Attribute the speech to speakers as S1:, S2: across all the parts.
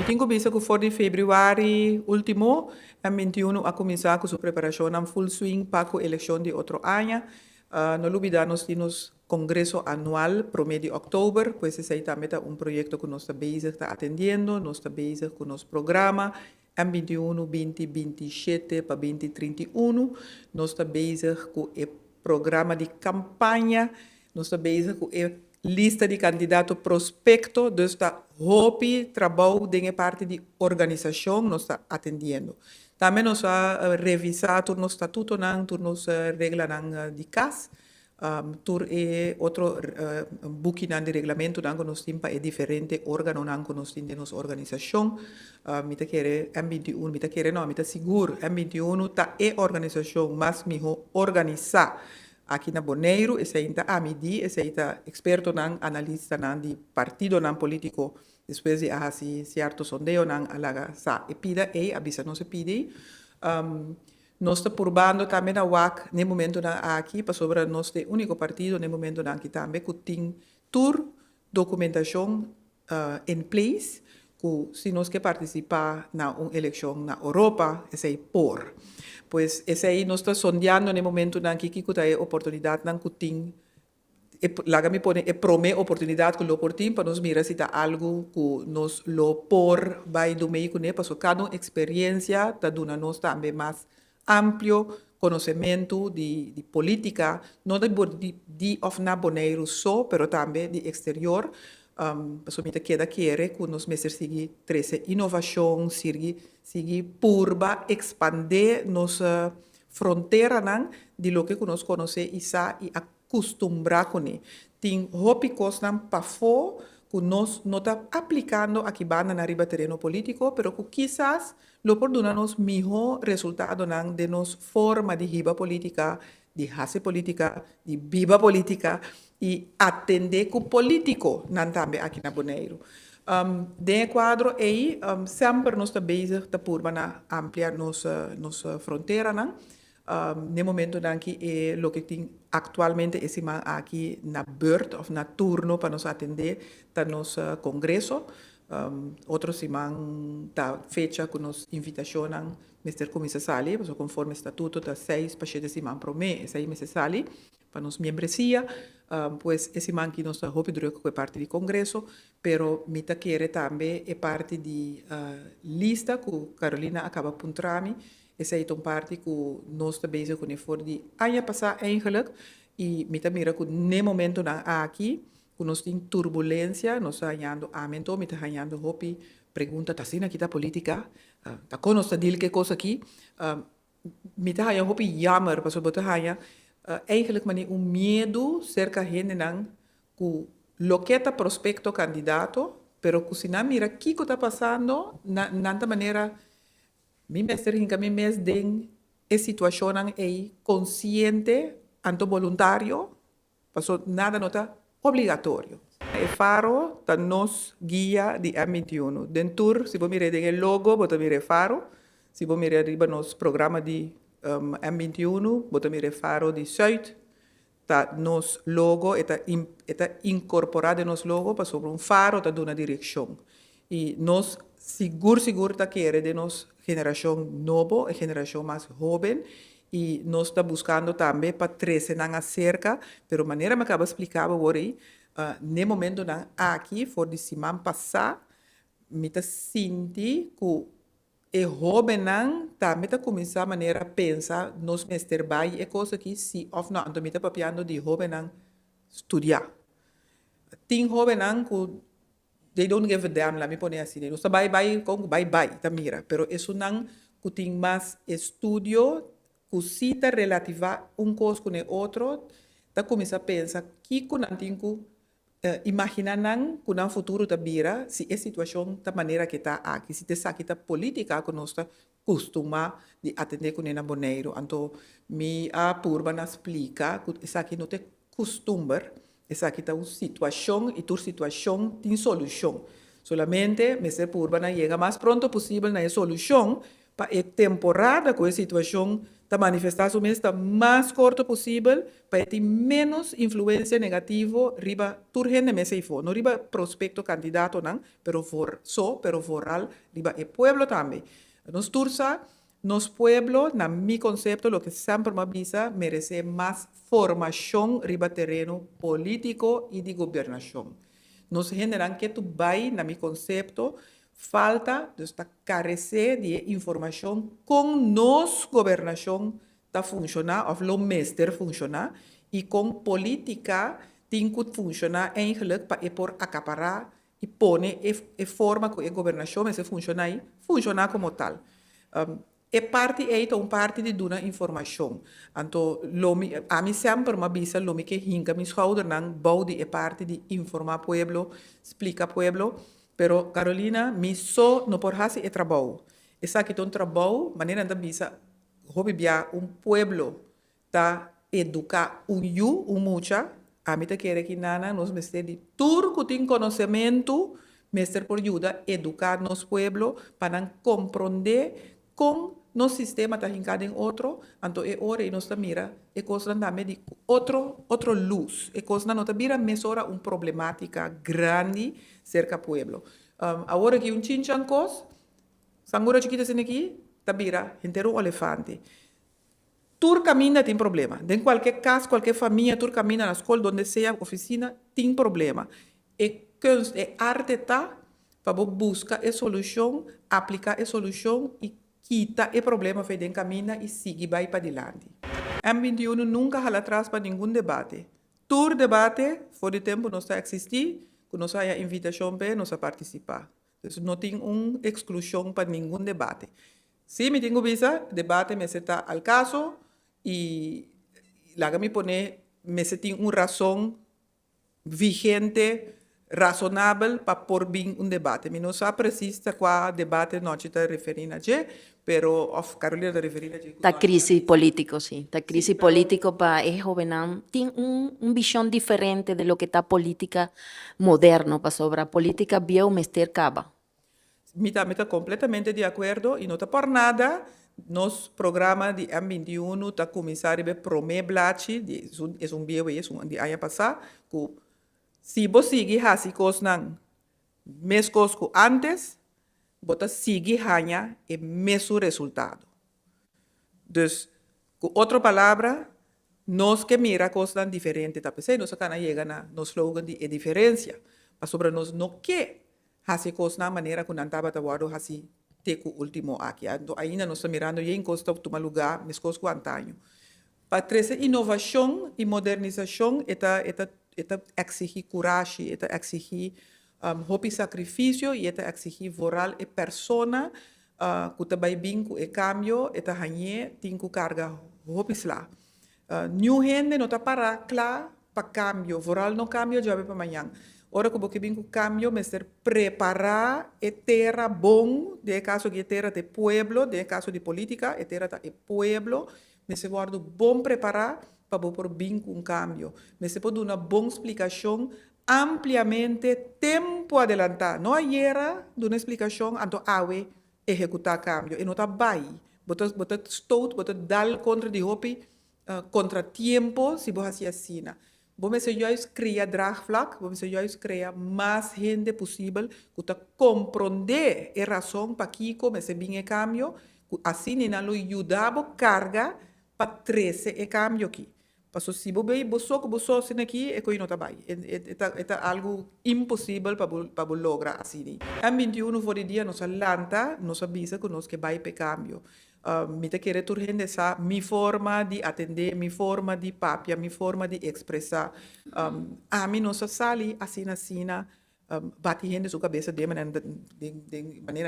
S1: tenho visto que for de fevereiro último, em 21 a começar com sua preparação em full swing para a eleição de outro ano. Não olvidamos de nos congresso anual, promedio de outubro, pois esse aí também é projeto que nós estamos bezig, está atendendo, nós estamos bezig com nosso programa. Em 21, 2027 para 2031, nós estamos bezig com o programa de campanha, nós estamos bezig com a lista de candidatos prospecto, dus está hopi trabalho de parte de organização, nós estamos atendendo. Também nós vamos revisar o estatuto, nos regras de CAS, outro book de regulamento que nós temos é diferente órgão que nós temos de nossa organização. Mita querer M21, mita querer não, mita seguro M21 tá organização, mas melhor organizar aqui na Bonaire, esse aí tá a medir, esse aí tá experto nan analista nan de partido nan político, depois de assim certo sondeo nan alaga sa e pida e avisa não se pide. Nós estamos probando também na UAC, no momento aqui, para sobre nós ter único partido, no momento aqui também, que tem tour documentação em place, que se nós quer participar na uma eleição na Europa, esse aí por. Pois esse aí nós estamos sondeando no momento aqui, que tem oportunidade, que tem lá me pone prome oportunidade que lo por tim para nos mirar se está algo que nos lo por vai do meio que para so cada experiência tá dando nós também mais amplo conhecimento de política não de of na Bonaire só, pero também de exterior. Passo me queda querer que nos meses seguir 13 inovação, seguir purba expandir nossa fronteira de lo que nós conhece e acostumbrar com ele. Tem tópicos para fora que nós não está aplicando aqui na riba terreno político, pero que quizás lo por nos melhor resultado de nossa forma de riba política, de hace política, de viva política e atender com político também aqui na Bonaire. De quadro aí, sempre nós estamos bezig por ampliar nossa fronteira, no momento que lo que tem atualmente esse aqui na beurt of na turno para nos atender tá nosso congresso. Outro semana tá fecha com nos invitação Mr. Comissário Sali, conforme estatuto tá 6 para 7 semanas por mês, esse aí Mr. Sali para nos membresia, pois esse man que nós está hopidro que é parte do congresso, pero mita querer também é parte de lista que Carolina acaba puntrami. Essa é uma parte que nós estamos bezig com for de ano passado eigenlijk e me mira que no momento aqui que nós temos turbulência, nós estamos ganhando aumento, me está ganhando hopi pergunta, tá sendo aqui da política, tá com nós deal que coisa aqui, me está ganhando hopi jammer, para sobre ganha eigenlijk mas medo cerca gente que lo que está prospecto candidato, pero que se não mira o que está passando, nanta maneira mi mestre hinka mi mes den e situação aí consciente, anto voluntário, passo nada nota obrigatório. E faro tá nos guia de M21. Dentro, se você mirar o logo, você mira faro. Se você mirar arriba nos programa de M21, você mira faro de Zuid. Tá nos logo, está incorporado nos logo, para sobre faro tá dando direção. E nós seguro tá querer de nos geração nova, a geração mais jovem, e nós estamos buscando também para trazer cerca, pero de maneira que acaba de explicar agora, no momento aqui, for de semana passada, me senti que e jovem também está começando a maneira pensar nos mestre vai é coisa que se of não, então me está papiando de jovem estudar. Tem jovem que they don't give a damn, lá me pone assim, não está bye, tá mira, pero isso não que tem mais estudo, que se está relativa coisa com o outro, tá começa a pensar que não tem que imaginar que no futuro tá vira, se a situação da maneira que está aqui, se está aqui tá política que nós está costuma de atender com na Bonaire, então me a purba nos explica que isso aqui não tem costume. Essa aqui está uma situação e tua situação tem solução. Solamente, Mr. Purba chega mais pronto possível na solução para a temporada com a situação ta manifestar su mes más corto posible para ter menos influência negativa riba turgente mesa ifo, no riba prospecto candidato não, pero foral riba e pueblo também. Nos tursa, nos pueblo, na mi concepto, lo que sempre me avisa, merece más formação riba terreno político e de governação. Nos generan que tu vai, na mi concepto, falta, dus ta carecer de informação com nos governação ta funcionar, of lo meester funcionar, e com política tem que funcionar eigenlijk para por acaparar e pone e forma que a governação se funcionar como tal. É parte parte de uma informação. Então, a mim sempre me avisa, lo que hinca mis schouder nang boude é parte de informar pueblo, explica pueblo, pero Carolina, mi so no por hasi e trabalho. Essa que ton trabalho, maneira da bisa, hobby bia pueblo ta educar mucha, a mim te quer que nana nos mestre de turco tem conhecimento, mestre por ajuda educar nos pueblo para compreender com no sistema está hincado em outro, então é hora e nós mira e coisa também de outro luz, e coisa não mira mesora problemática grande cerca do pueblo. Agora que chinchan cos, sangura chiquita assim aqui, tá mira inteiro elefante. Tur caminha tem problema. Em qualquer caso, qualquer família, tur caminha na escola, onde seja, oficina, tem problema. E kunst, e arte tá para buscar a solução, aplicar a solução e quita o problema foi den caminha e sigue vai para adiante. M21 nunca hala atrás para nenhum debate. Tur debate, for de tempo não está existir, que nós há invitação para nós participar. Então, não tem exclusão para nenhum debate. Se me tenho visa, debate me está ao caso e lá me pone, me se tem razão vigente, razonável para por bem debate. Me não sabe precisa qual debate não está referindo a je, pero of Carolina está referindo a je.
S2: Ta crise político, sí. Ta crise político para es jovenam. Tiene un visión diferente de lo que está política moderno para sobre política bio mester caba.
S1: Me está completamente de acordo e não está por nada. Nos programa de M21 está começar a prometer blachi, é bio, é de ano passado, que se você seguir assim coisas mes coisas antes, você seguir ganha o mesmo resultado. Dus, com outra palavra, nós que mira coisas diferentes, tá pensando, nós can chega no slogan de diferença, mas sobre nós não que assim coisas na maneira que não estava trabalhando assim teco último aqui. Ainda nós estamos mirando em coisas tomar lugar, mes coisas com antanho. Para trazer inovação e modernização, eta exigir coragem, eta exigir hobby sacrifício e eta exigir voral e persona que também bem com o cambio, eta hanye tem que carga hobbies lá. New gente não está para claro para cambio, voral não cambio já para amanhã. Ora que você bem com cambio, mas ser preparar a terra bom, de caso que a terra de pueblo, de caso de política, a terra de pueblo, mas se guarda bom preparar para por bem com cambio. Mas se pode dar uma boa explicação ampliamente tempo adelantar. Não era uma explicação então awe executar cambio. E não está bem. Botar stout, botar dar contra de hopi contra tempo se você assim. Vamos juist criar draagvlak, vamos juist criar mais gente possível que está compreender a razão para que comece bem o cambio, assim não ajudava carga para trazer o cambio aqui. Porque se você assim aqui, é que não está bem. É algo impossível para lograr assim. Em 21 por dia, nós lanta, nós avisa que nós que vai para cambio. Me te querer turgente essa mi forma de atender, mi forma de papia, mi forma de expressar. A mim não se sali assim, bate gente sua cabeça de maneira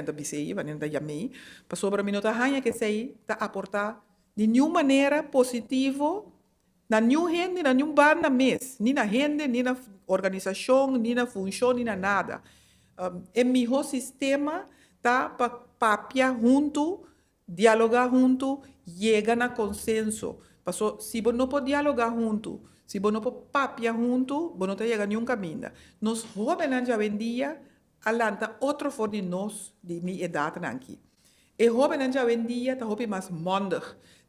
S1: da bisei, maneira da yamei, para sobre mim não tá ranha que sei, tá aportar de nenhuma maneira positivo na nenhum gente, na nenhum bar na mês, nem na gente, nem na organização, nem na função, nem na nada. É melhor sistema tá para papia junto, dialogar junto, chegar a consenso. Porque se você não pode dialogar junto, se você não pode papiar junto, você não chega a nenhum caminho. Nós jovens já vendia, alanta outro for de nós, de minha idade aqui. E jovens já vendia, tá mais mondig.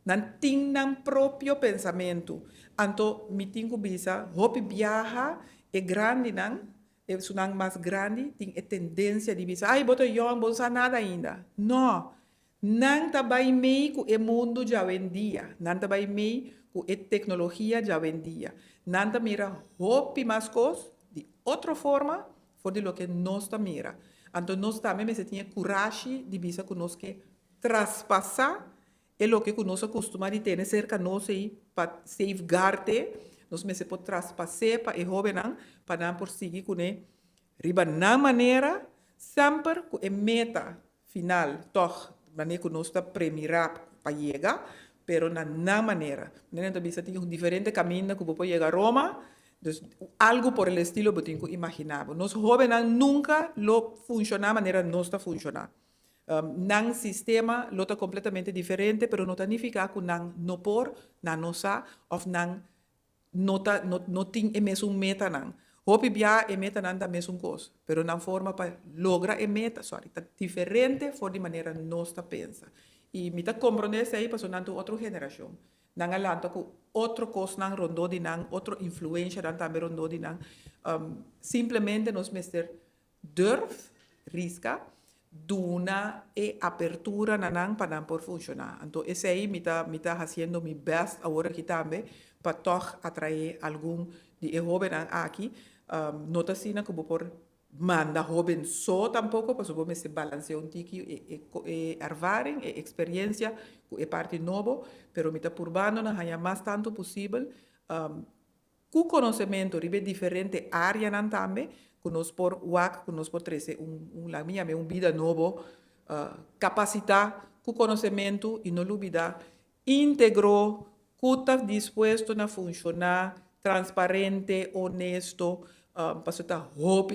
S1: Nan ting nan propio pensamento. Anto mi tingu bisa, hopi viaja e grande nan, e sunang mais grande, tem a tendência de bisa, ai, bota young, bota nada ainda. Não. Não tá bem meio com o mundo já em dia. Não tá bem meio com a tecnologia já em dia. Não tá mira hopi mais coisas de outra forma, for de lo que nós tá mira. Então nós também me tinha coragem de bisa que nós que traspassar é o que nós costumamos ter cerca nós aí para safeguardar, nós me se pode traspassar para o jovem para não prosseguir com ele. Riba na maneira, sempre com a meta final, toch, maneira que nós está premirar para chegar, pero na maneira. Não também tem diferente caminho que pode chegar a Roma, dus, algo por el estilo que tenho imaginado. Nós jovens nunca lo funciona de maneira nós está funcionando. Nang sistema lo está completamente diferente, pero não significa que nang no por, na nossa, ou nang no tem a mesma meta nang. Hopi bia a meta nang da mesma coisa, pero na forma para lograr a meta, sorry, tá diferente for de maneira nós está pensa. E me tá compreender isso aí para sonando outra geração. Nang alanta que outra coisa nang rondou de nang, outra influência nang também rondou de nang. Simplesmente nós mester durf, risca, duna e apertura nanang para por funcionar. Então, esse aí me tá fazendo mi best agora aqui também para toch atrair algum de jovem aqui. Não tá assim que vou por manda jovem só tampouco, para vou me se balancear tiki e ervaring e experiência que é parte novo, pero me tá purbando na ganhar mais tanto possível. Com conhecimento ribe diferente área nan também, que nós por WAC, que nós por trazer la minha vida novo, capacitar com conhecimento e não olvidar, íntegro, que está disposto a funcionar, transparente, honesto, para estar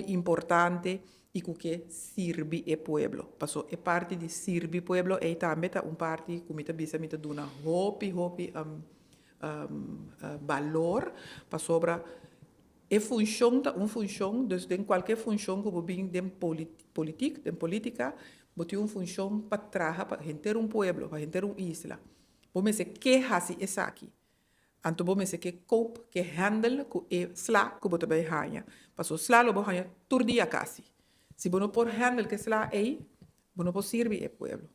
S1: importante e que sirve o pueblo. Paso é parte de servir o pueblo e também tá parte que me tá bisa me tá dando hopi valor para sobra e função função dus em qualquer função que bem dem política bote função para trabalhar para gente pueblo para gente isla bom se que hasi essa aqui anto bom se que cope que handle que é sla que bote bem hanha passo sla lo bom hanha tur dia quase se bom por handle que sla aí bom por servir o pueblo